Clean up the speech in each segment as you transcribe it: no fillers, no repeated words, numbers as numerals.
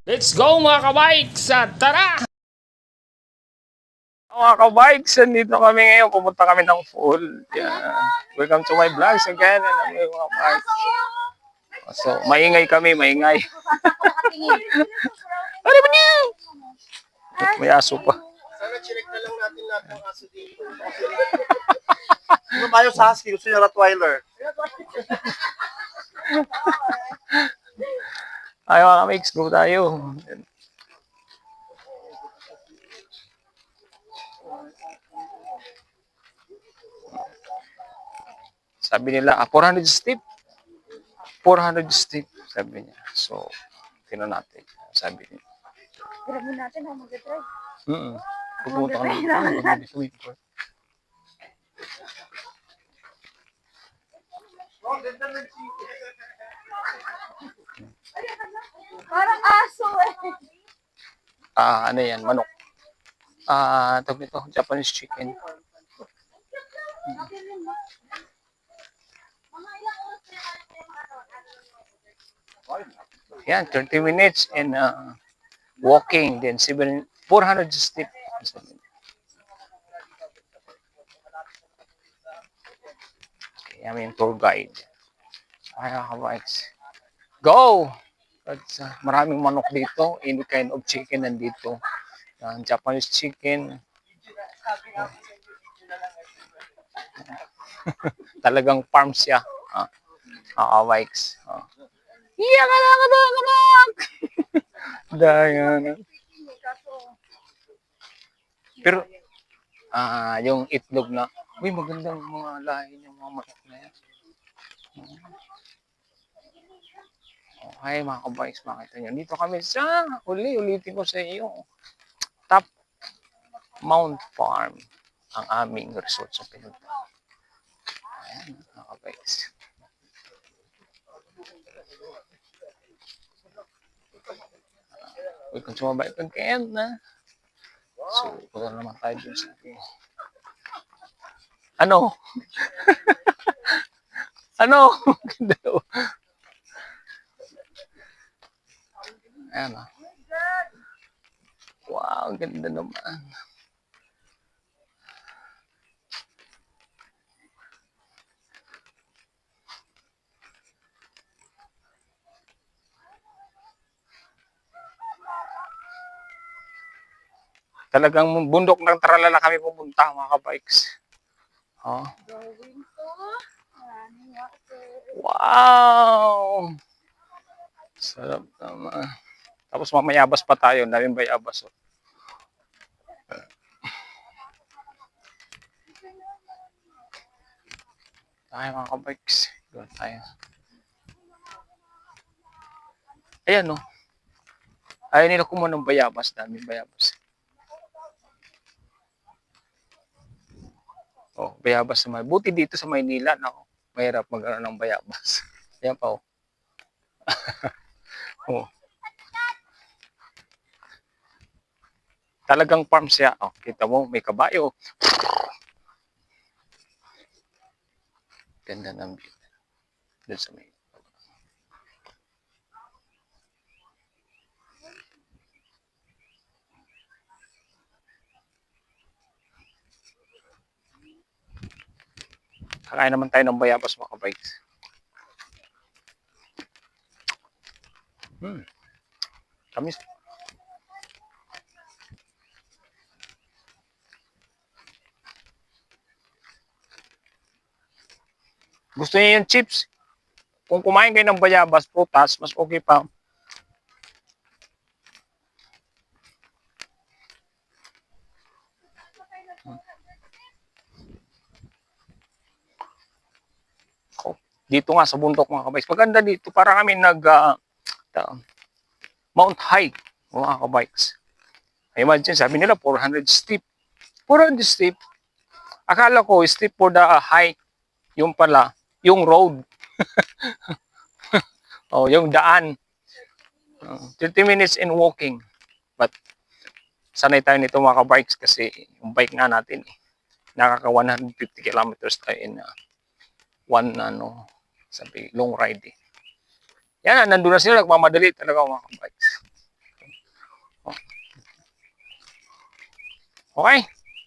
Let's go mga kabikes! Tara! Mga kabikes, nandito kami ngayon. Pumunta kami ng Fall. Yeah. Welcome to my vlogs again. And I'm mga bikes. So, maingay kami, maingay. Ano ba niyo? May aso pa. Sana chinek na lang natin lahat ng aso dito. Ano tayo sa husky? Gusto niya Rottweiler. Ayaw mga kabikes, go tayo. Sabi nila, 400 steep. 400 steep, sabi niya. So, tingnan natin. Sabi niya. Grabe natin ha, mag-drive. Pupunta kami. Parang aso eh. Ano yan, manok. Tawag nito, Japanese chicken. Yan, 30 minutes and walking, then 400 steep. Okay, I'm in tour guide. Ay, kabikes. Go! At maraming manok dito. Any kind of chicken nandito. Japanese chicken. Talagang farm siya. Kabikes. Iya ka lang! Dayan. Pero, yung itlog na, uy, magandang mga lahi ng mga manok na yan. Okay, mga kabikes, makita nyo. Dito kami sa ulitin ko sa iyo. Top Mount Farm ang aming resort sa pinunta. Ayan, mga kabikes. Welcome to my bike again, na. So, punta naman tayo dun sa ano? Ano? Ayan ah. Wow, ganda naman. Talagang bundok ng Tralala kami pumunta, mga kabikes. Oh. Going to running water. Wow! Sarap naman. Tapos mamayabas pa tayo. Daming bayabas. Oh. Tayo mga kabikes. Doon tayo. Ayan no. Ayaw nila kumuha ng bayabas. Daming bayabas. Oh, bayabas sa may. Buti dito sa Maynila. Nako, mahirap mag-ano ng bayabas. Ayan pa oh. Oh. Talagang farm siya. Oh, kita mo, may kabayo. Ganda ng view. Doon sa may. Kakain naman tayo ng bayabas mga kabikes. Tamis. Gusto niya yung chips? Kung kumain kayo ng bayabas, prutas, mas okay pa. Oh, dito nga sa bundok mga kabikes. Maganda dito. Para kami Mount Hike mga kabikes. Imagine, sabi nila 400 steep. 400 steep. Akala ko steep for the hike. Yung pala, yung road. Oh, yung daan. 30 minutes in walking. But sanay tayo nito mga kabikes kasi yung bike nga natin nakaka 150 kilometers tayo in one sabi long ride. Yan, nandun na sila, nagmamadali talaga mga kabikes. Okay.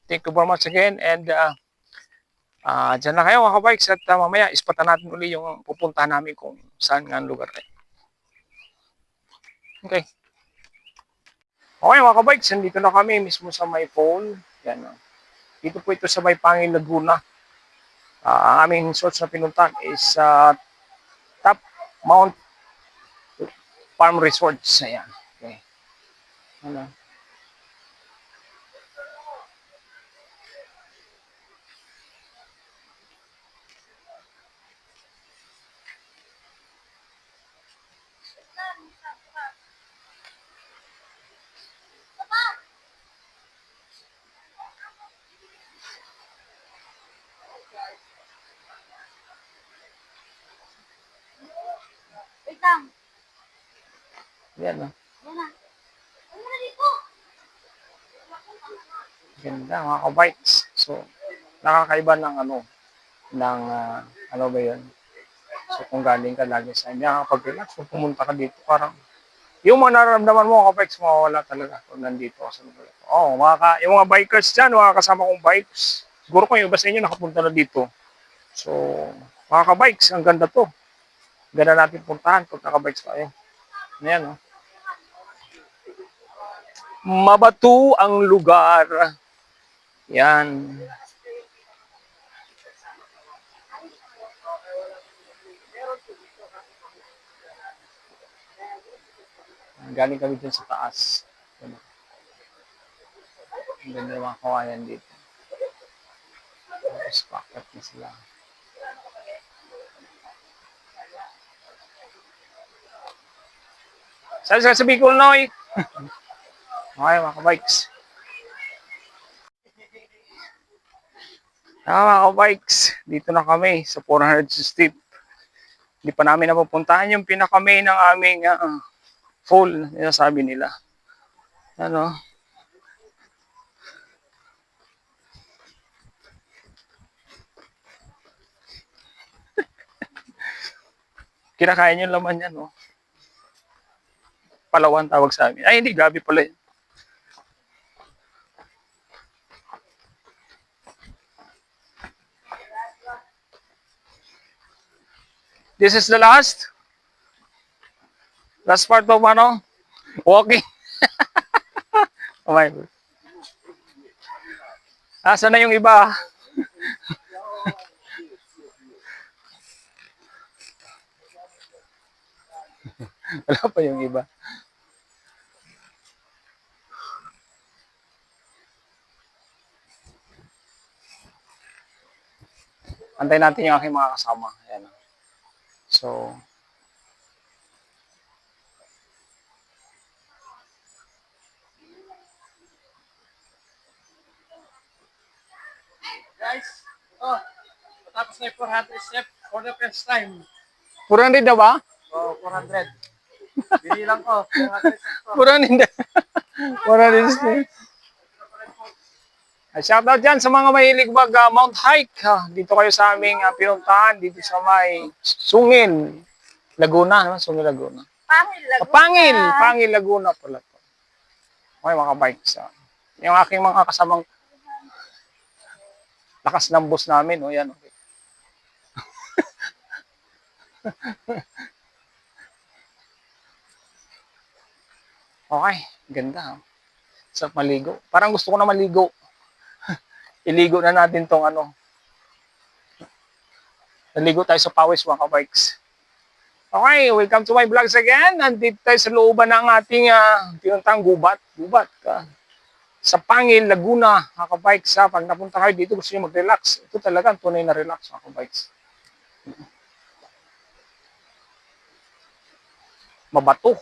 Thank you very much again. And dyan na kayo mga kabikes. At mamaya, ispatan natin uli yung pupuntahan namin kung saan nga ang lugar na yun. Okay. Okay mga kabikes, nandito na kami mismo sa may pole. Yan. Dito po ito sa may Pangil, Laguna. Ang aming resort na pinuntahan is Top Mount Farm Resorts. Ayan. Okay. Ano? Wait lang. Yan. Yan na. Ano na dito? Ganda mga kabikes. So, nakakaiba ng ng ano ba yun? So, kung galing ka lagi sa hindi nakakapag-relax, kung pumunta ka dito, parang yung mga nararamdaman mo, kabikes, mawawala talaga kung nandito ka sa lugar. Oh, yung mga bikers dyan, mga kasama kong bikes, siguro kung yung iba sa inyo nakapunta na dito. So, mga kabikes, ang ganda to. Ganda natin puntahan kung nakabikes tayo. Ayan, oh. Mabato ang lugar. Yan. Galing kami dun sa taas. Ang ganda ng mga kawayan dito. Tapos packet na sila. Saan sa Bicol, Noy? Okay, mga kabikes. Mga kabikes, dito na kami sa 400 steep. Hindi pa namin napupuntahan yung pinaka-main ng aming fall, sabi nila. Ano? Kinakain yung laman yan, no? Palawan tawag sa amin. Ay, hindi, gabi pala yun. This is the last part of walking. Oh my God. Asa na yung iba? Wala pa yung iba. Antay natin yung aking mga kasama. Ayan. So, Guys, matapos na yung 400 step for the first time. 400 na ba? 400. Binilang ko, 400 steps ko. 400 na. 400 steps. Shoutout dyan sa mga mahilig mount hike. Dito kayo sa aming pinuntahan. Dito sa may Sungil, Laguna. Naman, Sungil, Laguna. Pangil, Laguna. Pangil, Laguna pala. Okay, mga bikes. Yung aking mga kasamang lakas ng bus namin. O, yan. Okay. Okay, ganda. Sa maligo. Parang gusto ko na maligo. Iligo na natin tong Naligo tayo sa pawis mga kabikes. Okay, welcome to my vlogs again. Nandito tayo sa looban ng ating pinuntang gubat. Sa Pangil, Laguna, mga kabikes. Pag napunta kayo dito, gusto nyo mag-relax. Ito talaga, tunay na relax mga kabikes. Mabato.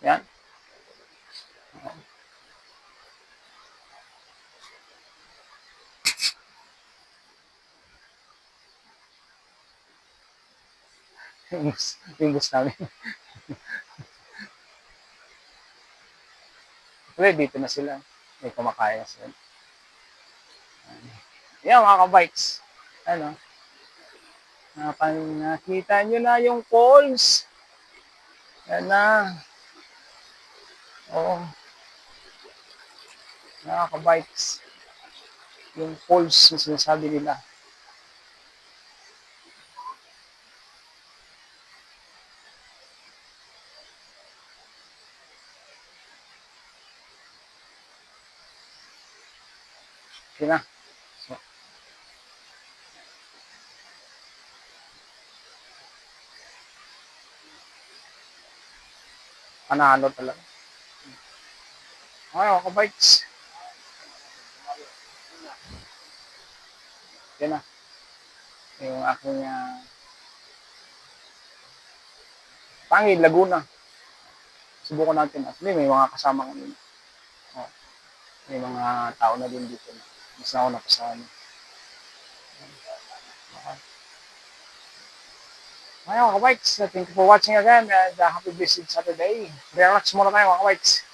Yan. Yung bus namin. Well, dito na sila. May kumakain na sila. Yan mga kabikes. Nakita nyo na yung falls. Yan na. Oo. Nakaka-bikes. Yung falls na sinasabi nila. Okay na. So, panalo talaga. Okay, mga bikes. Yan na. Yung aking Pangil, Laguna. Subukan natin. Actually, may mga kasama kami. Oh, may mga tao na din dito. Mas na ako napasama. Okay. Okay, mga bikes. Thank you for watching again and happy blessed Saturday. Relax muna tayo, mga bikes.